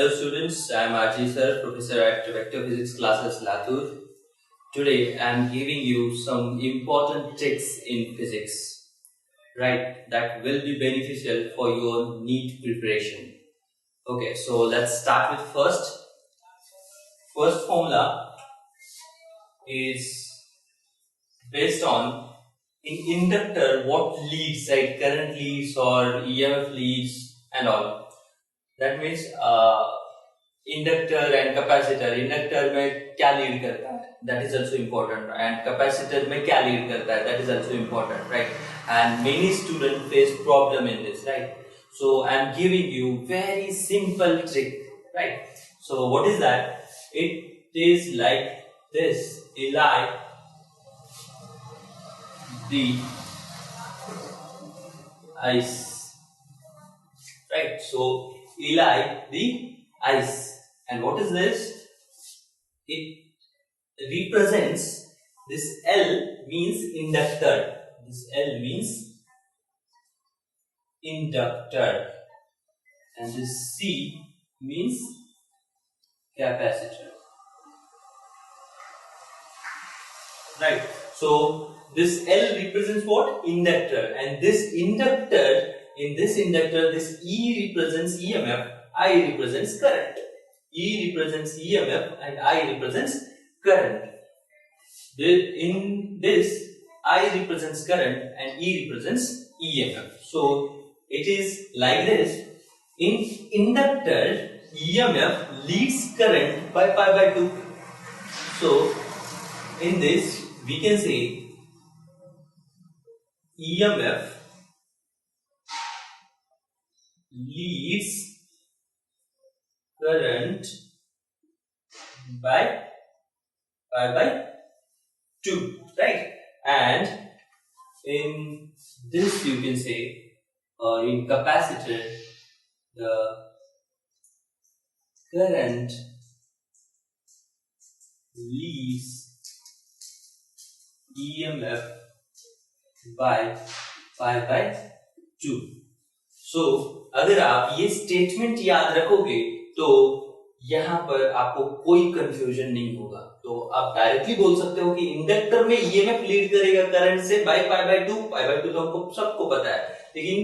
Hello students, I am RJ sir, professor at Vector Physics classes Latur. Today I am giving you some important tricks in physics, right, that will be beneficial for your NEET preparation. Okay, so let's start with first. First formula is based on in inductor what leads, right, current leads or EMF leads and all. That means inductor and capacitor, inductor में क्या lead करता है, that is also important, and capacitor में क्या lead करता है, that is also important, right. And many student face problem in this, right. So I am giving you very simple trick, right. So what is that? It is like this. Eli the ice, right? So Eli the ice. And what is this? It represents, this L means inductor. This L means inductor. And this C means capacitor. Right. So this L represents what? Inductor. And this inductor, in this inductor, this E represents EMF, I represents current. E represents EMF and I represents current. In this, I represents current and E represents EMF. So it is like this. In inductor, EMF leads current by pi by 2. So in this, we can say EMF leads current by pi by 2, right? And in this you can say, in capacitor, the current leads EMF by pi by 2. So अगर आप ये statement याद रखोगे तो यहाँ पर आपको कोई कंफ्यूजन नहीं होगा. तो आप डायरेक्टली बोल सकते हो कि इंडक्टर में ईएमएफ लीड करेगा करंट से bye pi by 2. Pi by 2 तो हमको सबको पता है, लेकिन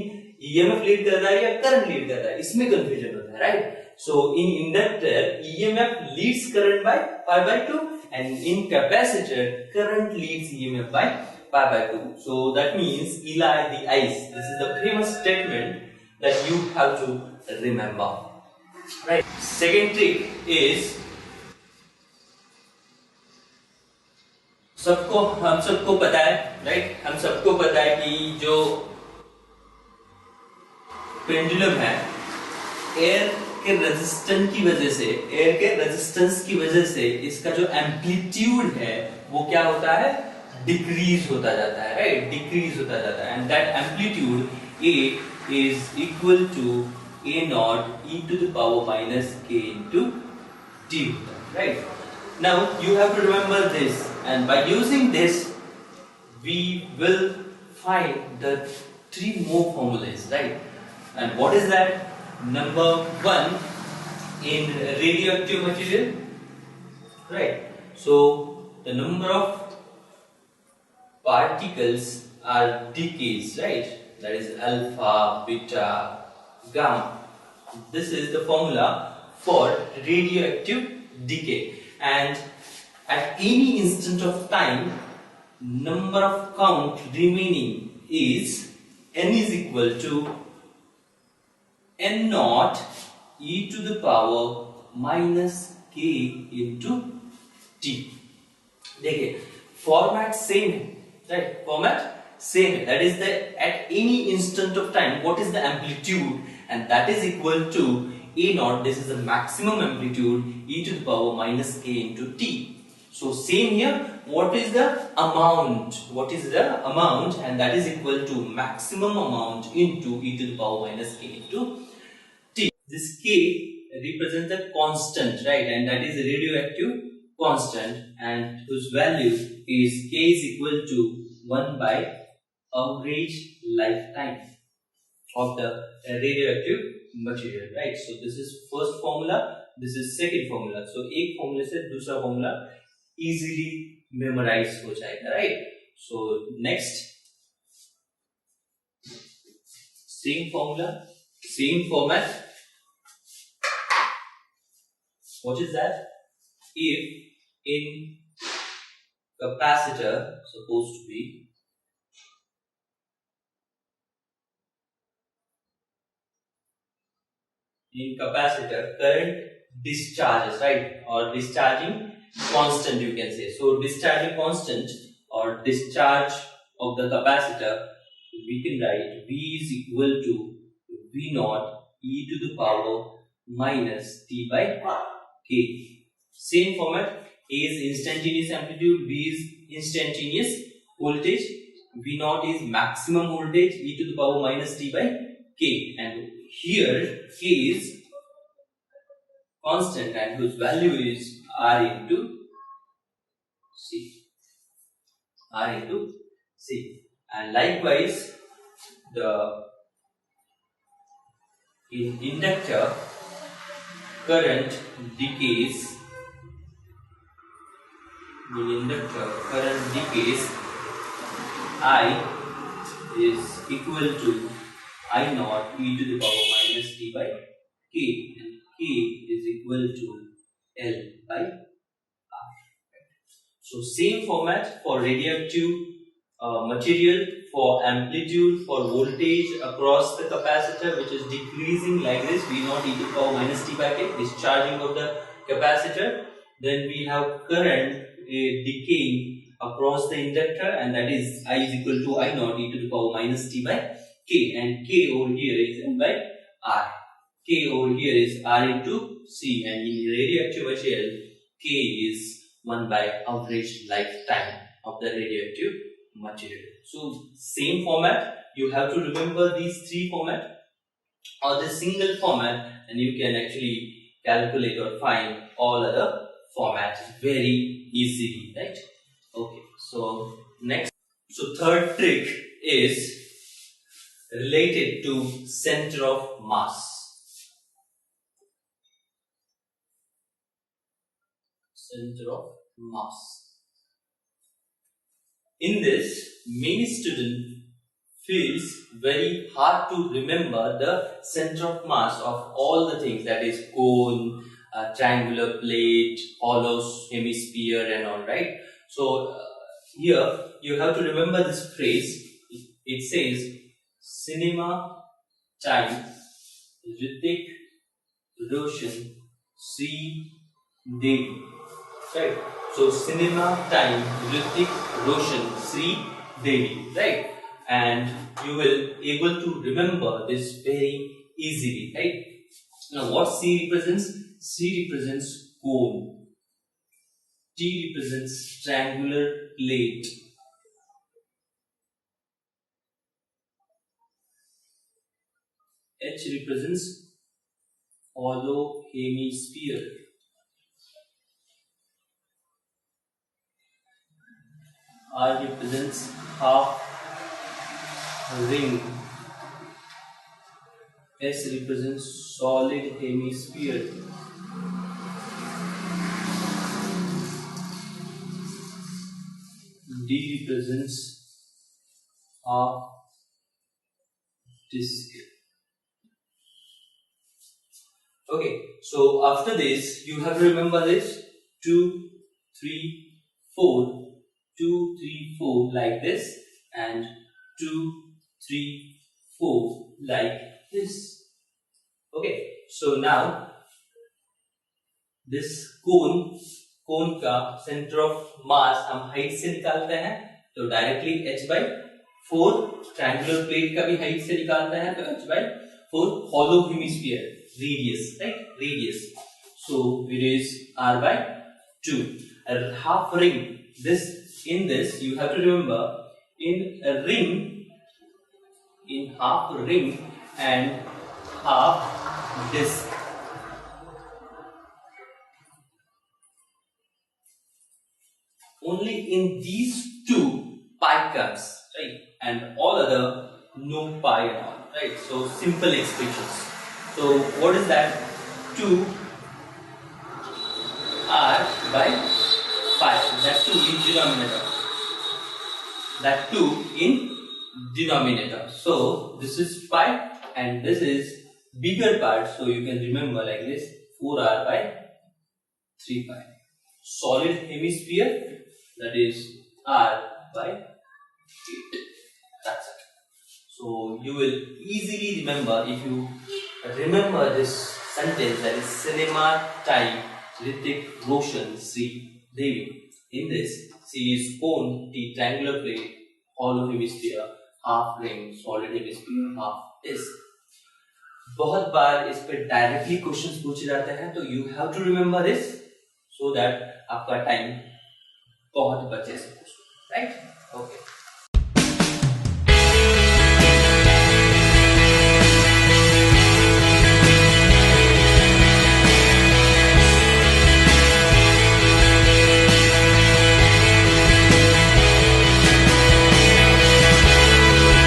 ईएमएफ लीड कर रहा है या करंट लीड कर रहा है, इसमें कंफ्यूजन होता है, right. So in inductor EMF leads current by pi by 2 and in capacitor current leads EMF by pi by 2. So that means Eli the ice. This is the famous statement that you have to remember, right? Second trick is, हम सबको पता है, right, हम सबको पता है कि जो पेंडुलम है, एयर के रेजिस्टेंस की वजह से इसका जो एम्पलीट्यूड है वो क्या होता है? डिक्रीज होता जाता है, राइट, डिक्रीज होता जाता है. And that amplitude A is equal to A naught e to the power minus k into t, right? Now you have to remember this, and by using this we will find the 3 more formulas, right? And what is that? Number 1, in radioactive material, right? So the number of particles are decays, right? That is alpha, beta, gamma. This is the formula for radioactive decay. And at any instant of time, number of count remaining is n is equal to n naught e to the power minus k into t. देखिए format same है, right, format same है. That is the at any instant of time what is the amplitude, and that is equal to a naught, this is the maximum amplitude, e to the power minus k into t. So same here, what is the amount? What is the amount? And that is equal to maximum amount into e to the power minus k into t. This k represents the constant, right? And that is a radioactive constant, and whose value is k is equal to 1 by average lifetime of the radioactive material, right? So this is first formula, this is second formula. So एक formula से दूसरा formula easily memorize हो जाएगा, right? So next, same formula, same format. What is that? If in capacitor, supposed to be, in capacitor current discharges, right, or discharging constant, you can say. So discharging constant or discharge of the capacitor, we can write V is equal to V naught e to the power minus t by k. Same format. A is instantaneous amplitude, V is instantaneous voltage, V naught is maximum voltage, e to the power minus t by k, and here k is constant and whose value is r into c. R into c. And likewise, the in inductor current decays. In inductor current decays, I is equal to I naught e to the power minus t by k, and k is equal to L by R. So same format for radioactive material, for amplitude, for voltage across the capacitor, which is decreasing like this, V naught e to the power minus t by k, discharging of the capacitor. Then we have current decaying across the inductor, and that is I is equal to I naught e to the power minus t by k, and k over here is N by R. K over here is R into C, and in radioactive material, k is 1 by average lifetime of the radioactive material. So same format, you have to remember these three format or the single format, and you can actually calculate or find all other formats very easily, right? Okay, so next, so third trick is related to center of mass. Center of mass. In this, many students feels very hard to remember the center of mass of all the things, that is cone, triangular plate, hollow hemisphere and all, right? So here you have to remember this phrase. It says cinema time Ritik Roshan Sri Devi, right? So cinema time Ritik Roshan Sri Devi, right? And you will able to remember this very easily, right? Now what C represents? C represents cone, T represents triangular plate, H represents hollow hemisphere, R represents half ring, S represents solid hemisphere, D represents half disc. Okay, so after this you have to remember this 2, 3, 4, 2, 3, 4 like this, and 2, 3, 4 like this. Okay, so now this cone का center of mass हम height से निकालते हैं, तो directly h by 4, triangular plate का भी height से निकालते हैं, तो h by 4, hollow hemisphere radius, right? Radius. So it is r by 2. A half ring. In this you have to remember, in a ring, in half ring and half disc, only in these two pi comes, right? And all other no pi at all, right? So simple expressions. So what is that? 2 r by 5. That 2 in denominator. That 2 in denominator. So this is 5 and this is bigger part. So you can remember like this: 4r by 3 pi. Solid hemisphere, that is r by 8. That's it. So you will easily remember if you remember this sentence, that is cinema time Ritik Roshan Sri Devi. In this, C is cone, T triangular plate, hollow hemisphere, half ring, solid hemisphere, half disc. बहुत बार इस पे directly questions पूछे जाते हैं, तो you have to remember this so that आपका time बहुत बचे, राइट? ओके।